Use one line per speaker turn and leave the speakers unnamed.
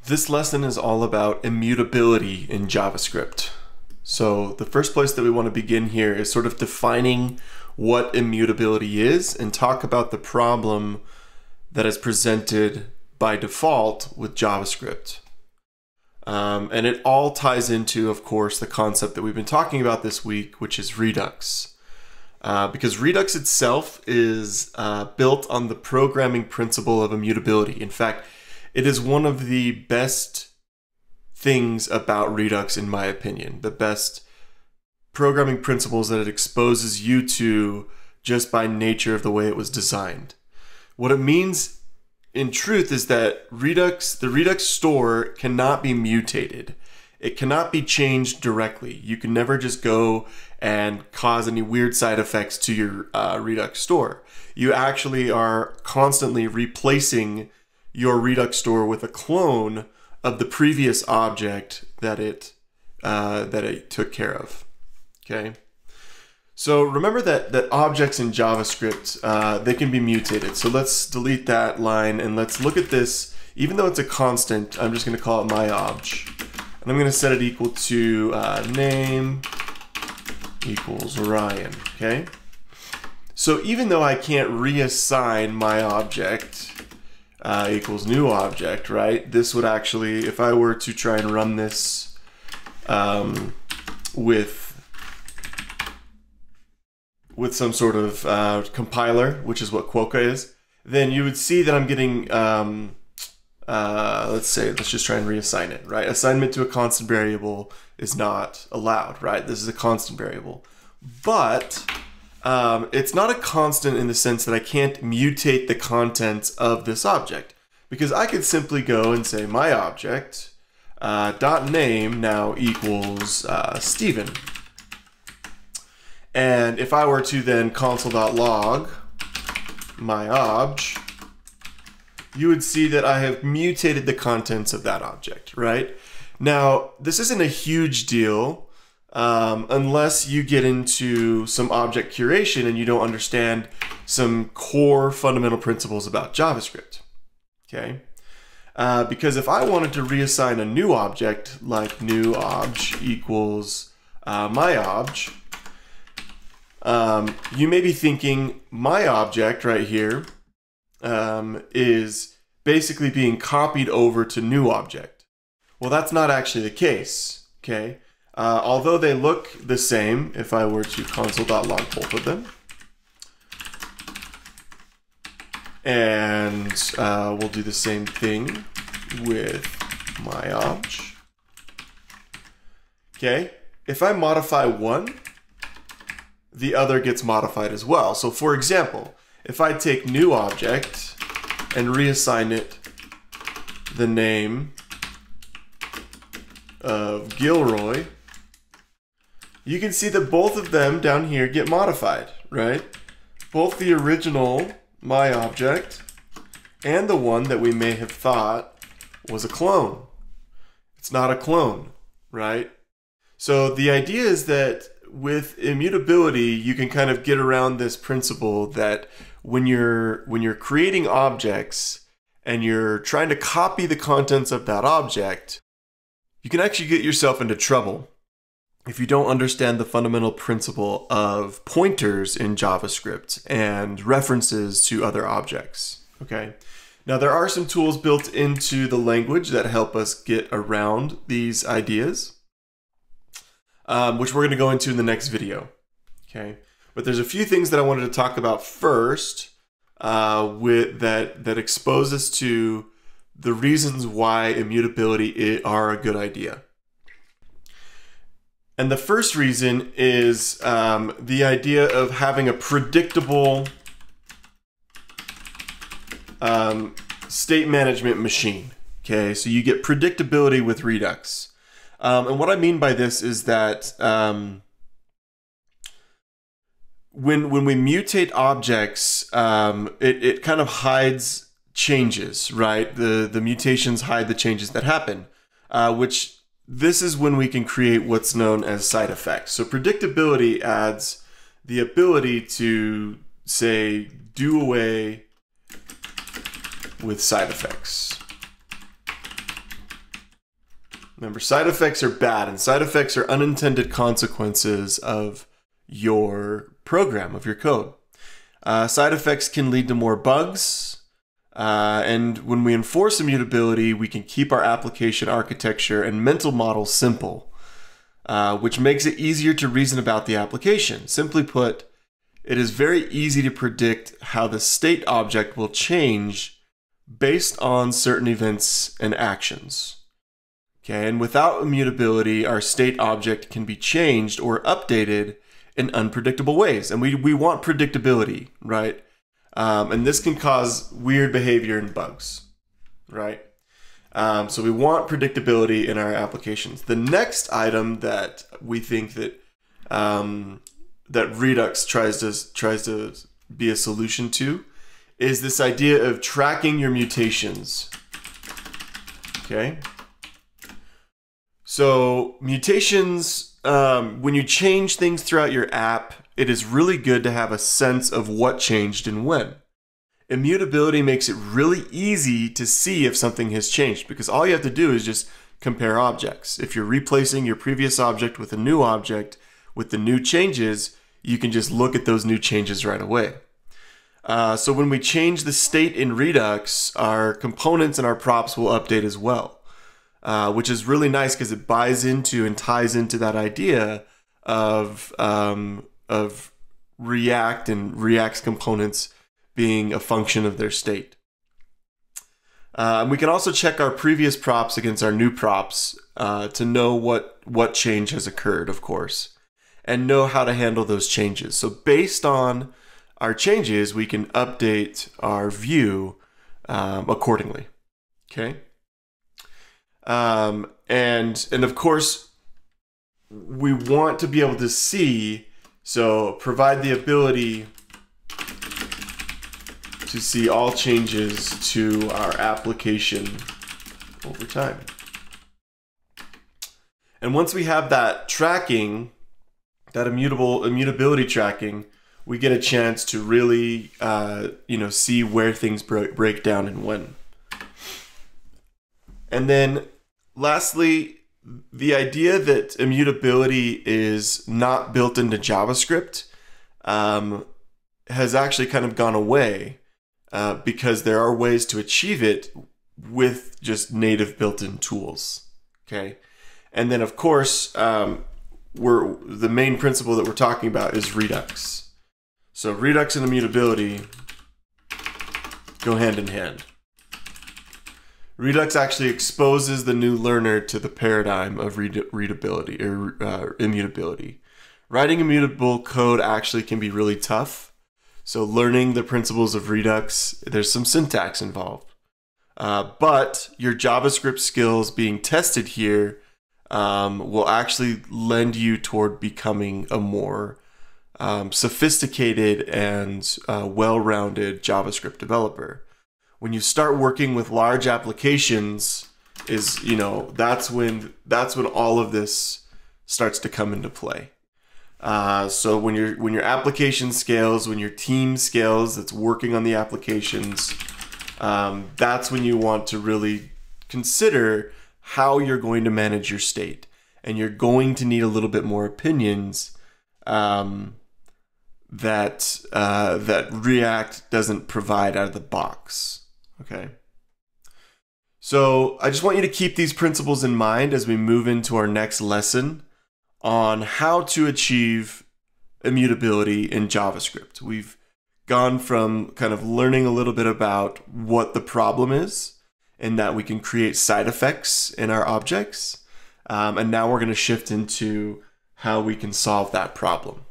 This lesson is all about immutability in JavaScript. So the first place that we want to begin here is sort of defining what immutability is and talk about the problem that is presented by default with JavaScript. And it all ties into, of course, the concept that we've been talking about this week, which is Redux. Because Redux itself is built on the programming principle of immutability. In fact, it is one of the best things about Redux, in my opinion. The best programming principles that it exposes you to just by nature of the way it was designed. What it means in truth is that the Redux store cannot be mutated. It cannot be changed directly. You can never just go and cause any weird side effects to your Redux store. You actually are constantly replacing your Redux store with a clone of the previous object that it took care of. Okay. So remember that objects in JavaScript, they can be mutated. So let's delete that line and let's look at this. Even though it's a constant, I'm just going to call it my obj. And I'm going to set it equal to name equals Ryan. Okay. So even though I can't reassign my object equals new object, right? This would actually, if I were to try and run this with some sort of compiler, which is what Quokka is, then you would see that I'm getting, let's just try and reassign it, right? Assignment to a constant variable is not allowed, right? This is a constant variable. But it's not a constant in the sense that I can't mutate the contents of this object, because I could simply go and say my object dot name now equals Steven. And if I were to then console.log my obj, you would see that I have mutated the contents of that object, right? Now, this isn't a huge deal unless you get into some object curation and you don't understand some core fundamental principles about JavaScript, okay? Because if I wanted to reassign a new object, like new obj equals my obj, you may be thinking my object right here is basically being copied over to new object. Well, that's not actually the case, okay? Although they look the same, if I were to console.log both of them, and we'll do the same thing with my obj. Okay, if I modify one, the other gets modified as well. So for example, if I take new object and reassign it the name of Gilroy, you can see that both of them down here get modified, right? Both the original my object and the one that we may have thought was a clone. It's not a clone, right? So the idea is that with immutability, you can kind of get around this principle that when you're creating objects and you're trying to copy the contents of that object, you can actually get yourself into trouble if you don't understand the fundamental principle of pointers in JavaScript and references to other objects, okay? Now, there are some tools built into the language that help us get around these ideas, which we're gonna go into in the next video, okay? But there's a few things that I wanted to talk about first that expose us to the reasons why immutability are a good idea. And the first reason is the idea of having a predictable state management machine. Okay, so you get predictability with Redux. And what I mean by this is that when we mutate objects, it kind of hides changes, right? The mutations hide the changes that happen, which this is when we can create what's known as side effects. So predictability adds the ability to, say, do away with side effects. Remember, side effects are bad, and side effects are unintended consequences of your program, of your code. Side effects can lead to more bugs, and when we enforce immutability, we can keep our application architecture and mental model simple, which makes it easier to reason about the application. Simply put, it is very easy to predict how the state object will change based on certain events and actions. Okay, and without immutability, our state object can be changed or updated in unpredictable ways. And we want predictability, right? And this can cause weird behavior and bugs, right? So we want predictability in our applications. The next item that we think that that Redux tries to be a solution to is this idea of tracking your mutations. Okay. So mutations, when you change things throughout your app, it is really good to have a sense of what changed and when. Immutability makes it really easy to see if something has changed, because all you have to do is just compare objects. If you're replacing your previous object with a new object with the new changes, you can just look at those new changes right away. So when we change the state in Redux, our components and our props will update as well. Which is really nice because it buys into and ties into that idea of React and React's components being a function of their state. We can also check our previous props against our new props to know what change has occurred, of course, and know how to handle those changes. So based on our changes, we can update our view accordingly. Okay. And of course, we want to be able to see, so provide the ability to see all changes to our application over time. And once we have that tracking, that immutability tracking, we get a chance to really, see where things break down and when. And then lastly, the idea that immutability is not built into JavaScript has actually kind of gone away because there are ways to achieve it with just native built-in tools. Okay, and then of course, the main principle that we're talking about is Redux. So Redux and immutability go hand in hand. Redux actually exposes the new learner to the paradigm of readability or immutability. Writing immutable code actually can be really tough. So learning the principles of Redux, there's some syntax involved. But your JavaScript skills being tested here will actually lend you toward becoming a more sophisticated and well-rounded JavaScript developer. When you start working with large applications, that's when all of this starts to come into play. So when your application scales, when your team scales that's working on the applications, that's when you want to really consider how you're going to manage your state, and you're going to need a little bit more opinions that React doesn't provide out of the box. Okay. So I just want you to keep these principles in mind as we move into our next lesson on how to achieve immutability in JavaScript. We've gone from kind of learning a little bit about what the problem is and that we can create side effects in our objects. And now we're going to shift into how we can solve that problem.